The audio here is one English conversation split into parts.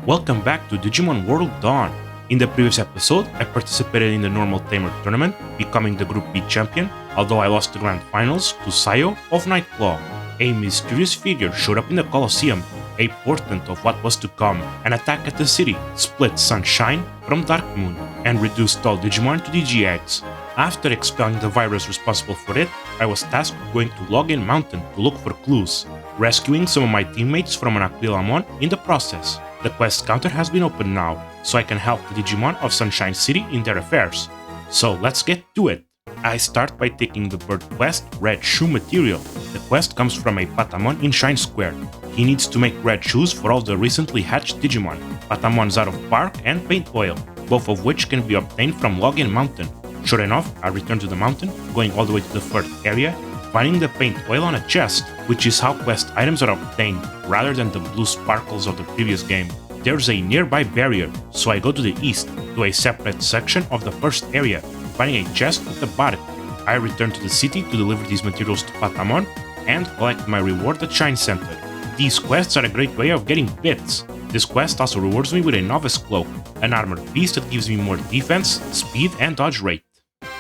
Welcome back to Digimon World Dawn. In the previous episode, I participated in the normal Tamer tournament, becoming the Group B champion, although I lost the grand finals to Sayo of Nightclaw. A mysterious figure showed up in the Colosseum, a portent of what was to come, an attack at the city, split Sunshine from Dark Moon, and reduced all Digimon to Digi-Eggs. After expelling the virus responsible for it, I was tasked with going to Login Mountain to look for clues, rescuing some of my teammates from an Aquilamon in the process. The quest counter has been opened now, so I can help the Digimon of Sunshine City in their affairs. So let's get to it! I start by taking the bird quest Red Shoe material. The quest comes from a Patamon in Shine Square. He needs to make red shoes for all the recently hatched Digimon, Patamons out of bark and paint oil, both of which can be obtained from Login Mountain. Sure enough, I return to the mountain, going all the way to the third area, finding the paint oil on a chest, which is how quest items are obtained, rather than the blue sparkles of the previous game. There's a nearby barrier, so I go to the east, to a separate section of the first area, finding a chest with a bark. I return to the city to deliver these materials to Patamon, and collect my reward at Shine Center. These quests are a great way of getting bits. This quest also rewards me with a Novice Cloak, an armored piece that gives me more defense, speed, and dodge rate.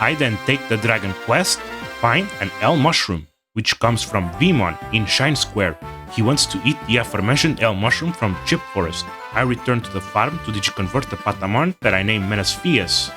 I then take the Dragon quest, find an L Mushroom, which comes from Vmon in Shine Square. He wants to eat the aforementioned L Mushroom from Chip Forest. I return to the farm to digiconvert the Patamon that I named Menesphias.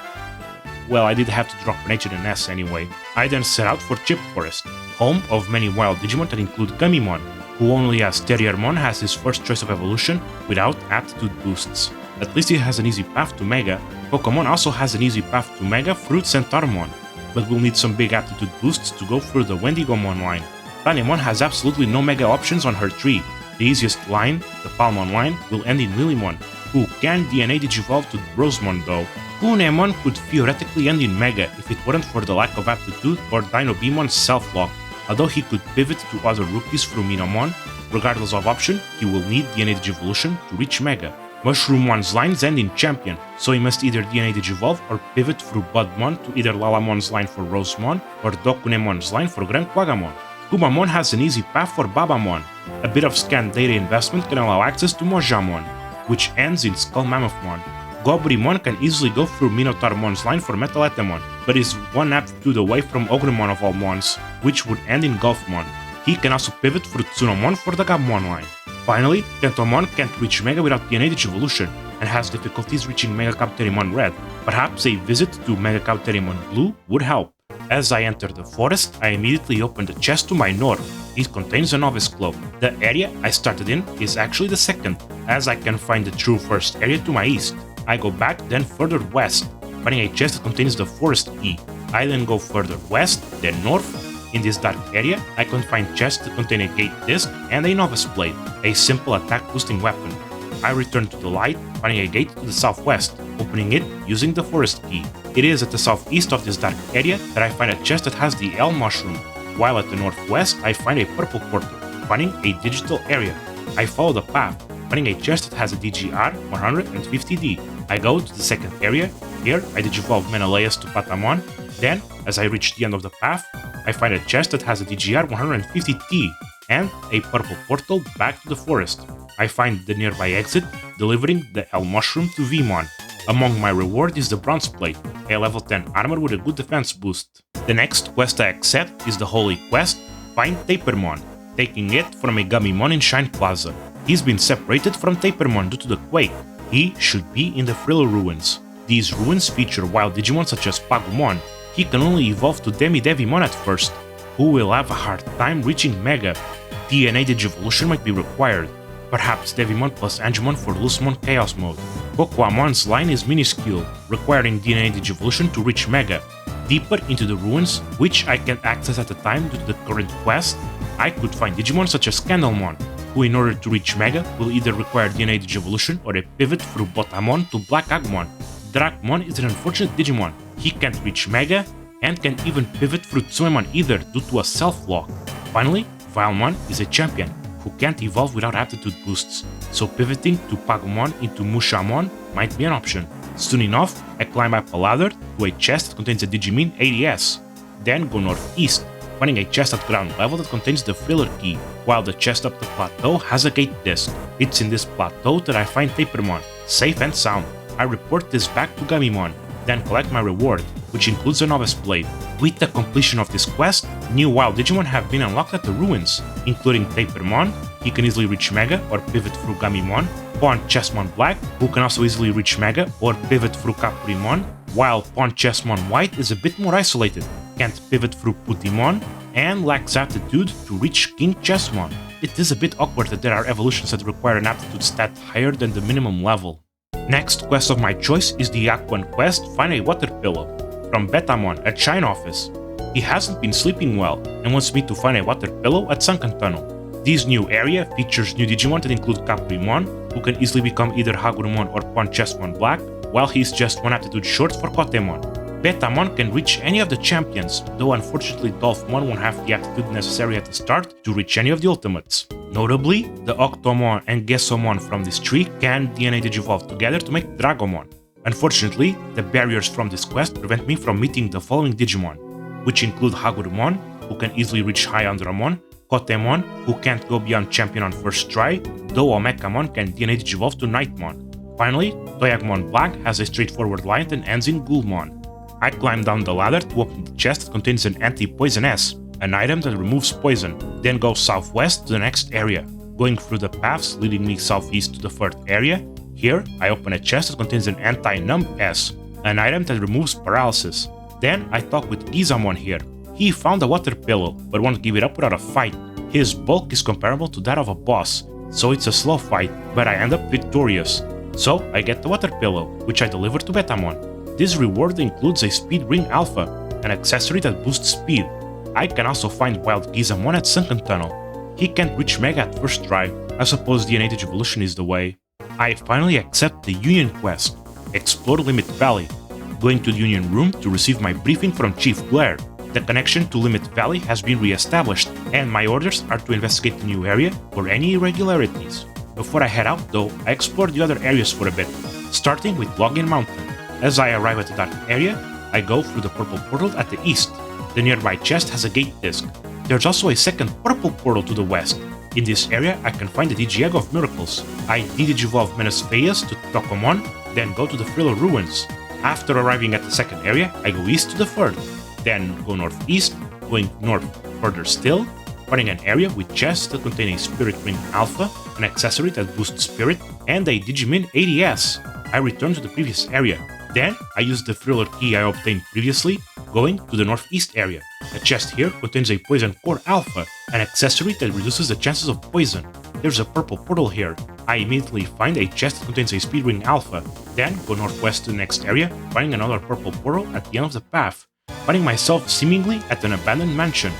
Well, I did have to drop an H and an S anyway. I then set out for Chip Forest, home of many wild Digimon that include Gummimon, who only as Terriermon has his first choice of evolution without aptitude boosts. At least he has an easy path to Mega. Pokemon also has an easy path to Mega through Centaurmon, but we'll need some big aptitude boosts to go through the Wendigomon line. Tanimon has absolutely no Mega options on her tree. The easiest line, the Palmon line, will end in Lilymon, who can DNA Digivolve to Rosemon though. Kunemon could theoretically end in Mega if it weren't for the lack of aptitude or Dinobemon's self-lock, although he could pivot to other rookies through Minomon. Regardless of option, he will need DNA Digivolution to reach Mega. Mushroommon's lines end in Champion, so he must either DNA Digivolve or pivot through Budmon to either Lalamon's line for Rosemon or Dokunemon's line for Grand Quagamon. Kumamon has an easy path for Babamon. A bit of scanned data investment can allow access to Mojamon, which ends in Skull Mammothmon. Gobrimon can easily go through Minotaurmon's line for Metaletamon, but is one aptitude away from Ogremon of all Mons, which would end in Golfmon. He can also pivot through Tsunomon for the Gabmon line. Finally, Tentomon can't reach Mega without DNA Digivolution, and has difficulties reaching Mega Cautérymon Red. Perhaps a visit to Mega Cautérymon Blue would help. As I enter the forest, I immediately open the chest to my north. It contains a Novice Cloak. The area I started in is actually the second, as I can find the true first area to my east. I go back then further west, finding a chest that contains the forest key. I then go further west, then north. In this dark area, I can find chests that contain a gate disc and a Novice Blade, a simple attack boosting weapon. I return to the light, finding a gate to the southwest, opening it using the forest key. It is at the southeast of this dark area that I find a chest that has the L Mushroom, while at the northwest I find a purple portal, finding a digital area. I follow the path, finding a chest that has a DGR 150D. I go to the second area. Here I digivolve Menelaus to Patamon. Then, as I reach the end of the path, I find a chest that has a DGR 150T and a purple portal back to the forest. I find the nearby exit, delivering the L Mushroom to Vmon. Among my reward is the Bronze Plate, a level 10 armor with a good defense boost. The next quest I accept is the Holy Quest, Find Tapermon, taking it from a Gummimon in Shine Plaza. He's been separated from Tapermon due to the quake. He should be in the Thriller Ruins. These ruins feature wild Digimon such as Pagumon. He can only evolve to Demidevimon at first, who will have a hard time reaching Mega. DNA Digivolution might be required. Perhaps Devimon plus Angemon for Loosemon Chaos Mode. Cocoamon's line is minuscule, requiring DNA Digivolution to reach Mega. Deeper into the ruins, which I can't access at the time due to the current quest, I could find Digimon such as Candlemon, who in order to reach Mega will either require DNA Digivolution or a pivot through Botamon to Black Agumon. Dracmon is an unfortunate Digimon. He can't reach Mega and can't even pivot through Tsumemon either due to a self-lock. Finally, Vilemon is a champion who can't evolve without aptitude boosts, so pivoting to Pagumon into Mushamon might be an option. Soon enough, I climb up a ladder to a chest that contains a Digimon ADS, then go northeast, finding a chest at ground level that contains the thriller key, while the chest up the plateau has a gate disc. It's in this plateau that I find Tapermon, safe and sound. I report this back to Gamimon, then collect my reward, which includes a Novice Blade. With the completion of this quest, new wild Digimon have been unlocked at the ruins, including Tapermon, he can easily reach Mega or pivot through Gamimon, Pawn Chessmon Black, who can also easily reach Mega or pivot through Caprimon, while Pawn Chessmon White is a bit more isolated, can't pivot through Putimon, and lacks aptitude to reach King Chessmon. It is a bit awkward that there are evolutions that require an aptitude stat higher than the minimum level. Next quest of my choice is the Act 1 quest, Find a Water Pillow, from Betamon at Shine Office. He hasn't been sleeping well and wants me to find a water pillow at Sunken Tunnel. This new area features new Digimon that include Caprimon, who can easily become either Hagurumon or Pawn Chessmon Black, while he's just one aptitude short for Kotemon. Betamon can reach any of the champions, though unfortunately Dolphmon won't have the aptitude necessary at the start to reach any of the ultimates. Notably, the Octomon and Gesomon from this tree can DNA Digivolve together to make Dragomon. Unfortunately, the barriers from this quest prevent me from meeting the following Digimon, which include Hagurumon, who can easily reach High Andramon, Kotemon, who can't go beyond champion on first try, though Omekamon can DNA Digivolve to Nightmon. Finally, Toyagmon Black has a straightforward line and ends in Ghoulmon. I climb down the ladder to open the chest that contains an anti-poison S, an item that removes poison, then go southwest to the next area, going through the paths leading me southeast to the third area. Here, I open a chest that contains an anti-numb S, an item that removes paralysis. Then I talk with Gizamon here. He found a water pillow, but won't give it up without a fight. His bulk is comparable to that of a boss, so it's a slow fight, but I end up victorious. So I get the water pillow, which I deliver to Betamon. This reward includes a Speed Ring Alpha, an accessory that boosts speed. I can also find Wild Gizamon at Sunken Tunnel. He can't reach Mega at first try. I suppose DNA Digivolution is the way. I finally accept the Union quest, Explore Limit Valley, going to the Union Room to receive my briefing from Chief Blair. The connection to Limit Valley has been re-established, and my orders are to investigate the new area for any irregularities. Before I head out though, I explore the other areas for a bit, starting with Login Mountain. As I arrive at the dark area, I go through the purple portal at the east. The nearby chest has a gate disc. There's also a second purple portal to the west. In this area, I can find the Digi-Egg of Miracles. I Digivolve Menesphaeus to Tokomon, then go to the Thriller Ruins. After arriving at the second area, I go east to the third, then go northeast, going north further still, finding an area with chests that contain a Spirit Ring Alpha, an accessory that boosts Spirit, and a Digimin 80S. I return to the previous area. Then, I use the Thriller key I obtained previously, going to the northeast area. The chest here contains a Poison Core Alpha, an accessory that reduces the chances of poison. There's a purple portal here. I immediately find a chest that contains a Speed Ring Alpha, then go northwest to the next area, finding another purple portal at the end of the path, finding myself seemingly at an abandoned mansion.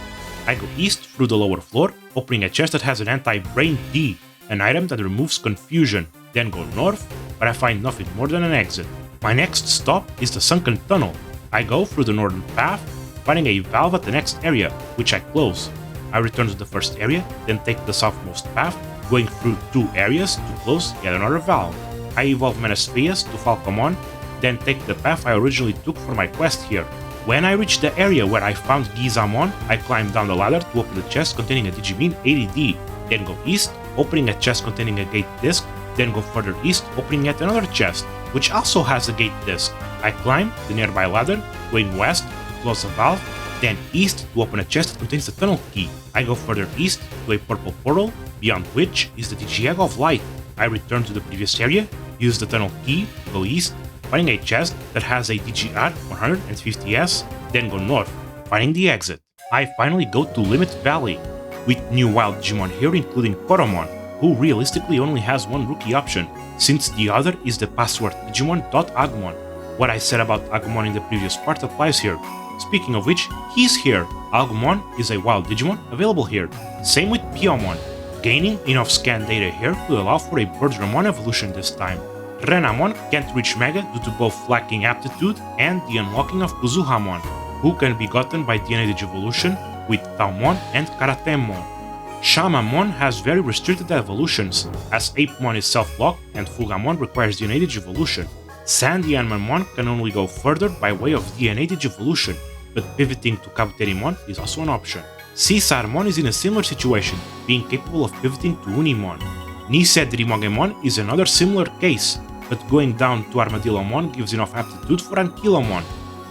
I go east through the lower floor, opening a chest that has an anti-Brain D, an item that removes confusion, then go north, but I find nothing more than an exit. My next stop is the Sunken Tunnel. I go through the northern path, finding a valve at the next area, which I close. I return to the first area, then take the southmost path, going through two areas to close yet another valve. I evolve Menesphaeus to Falcomon, then take the path I originally took for my quest here. When I reach the area where I found Gizamon, I climb down the ladder to open the chest containing a Digimin 80D, then go east, opening a chest containing a gate disc, then go further east, opening yet another chest, which also has a gate disc. I climb the nearby ladder, going west to close the valve, then east to open a chest that contains the tunnel key. I go further east to a purple portal, beyond which is the Digi-Egg of Light. I return to the previous area, use the tunnel key to go east, finding a chest that has a DGR 150S, then go north, finding the exit. I finally go to Limit Valley, with new wild Digimon here including Koromon, who realistically only has one rookie option, since the other is the password Digimon.agumon. What I said about Agumon in the previous part applies here. Speaking of which, he's here. Agumon is a wild Digimon available here. Same with Piomon. Gaining enough scan data here will allow for a Birdramon evolution this time. Renamon can't reach Mega due to both lacking aptitude and the unlocking of Kuzuhamon, who can be gotten by DNA Digivolution with Taumon and Karatemon. Shamamon has very restricted evolutions, as Apemon is self-locked and Fugamon requires DNA Digivolution. Sandianmamon can only go further by way of DNA Digivolution, but pivoting to Kabuterimon is also an option. Caesarmon is in a similar situation, being capable of pivoting to Unimon. Nisedrimogemon is another similar case, but going down to Armadillomon gives enough aptitude for Ankylomon,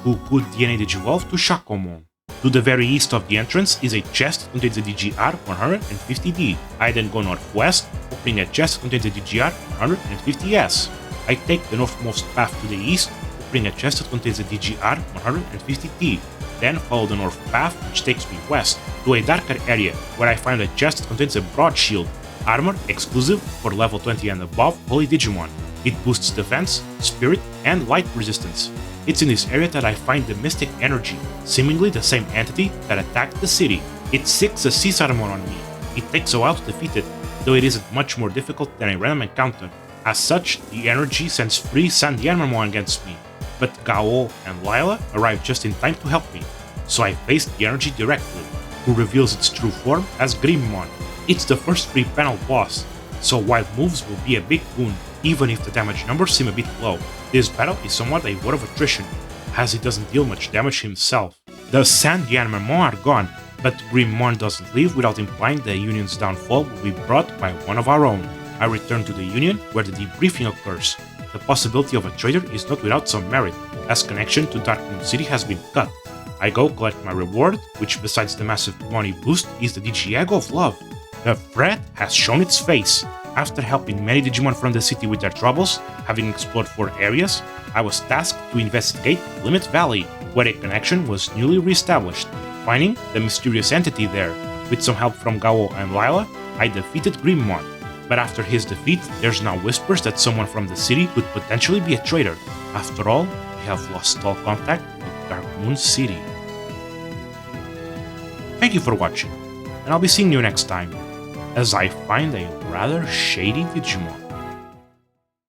who could DNA Digivolve to Shakomon. To the very east of the entrance is a chest that contains a DGR 150D. I then go northwest, opening a chest that contains a DGR 150S. I take the northmost path to the east, opening a chest that contains a DGR 150T. Then follow the north path, which takes me west, to a darker area, where I find a chest that contains a broad shield, armor exclusive for level 20 and above Holy Digimon. It boosts defense, spirit, and light resistance. It's in this area that I find the mystic energy, seemingly the same entity that attacked the city. It sicks a Caesarmon on me. It takes a while to defeat it, though it isn't much more difficult than a random encounter. As such, the energy sends 3 Sandianmon against me, but Gao and Lila arrive just in time to help me, so I face the energy directly, who reveals its true form as Grimmon. It's the first 3-panel boss, so wild moves will be a big boon, even if the damage numbers seem a bit low. This battle is somewhat a war of attrition, as he doesn't deal much damage himself. The Sandianmon are gone, but Grimmon doesn't leave without implying the Union's downfall will be brought by one of our own. I return to the Union, where the debriefing occurs. The possibility of a traitor is not without some merit, as connection to Dark Moon City has been cut. I go collect my reward, which besides the massive money boost is the Digi-Egg of Love. The threat has shown its face. After helping many Digimon from the city with their troubles, having explored 4 areas, I was tasked to investigate Limit Valley, where a connection was newly re-established. Finding the mysterious entity there, with some help from Gao and Lila, I defeated Grimmon. But after his defeat, there's now whispers that someone from the city could potentially be a traitor. After all, we have lost all contact with Dark Moon City. Thank you for watching, and I'll be seeing you next time, as I find a rather shady Digimon.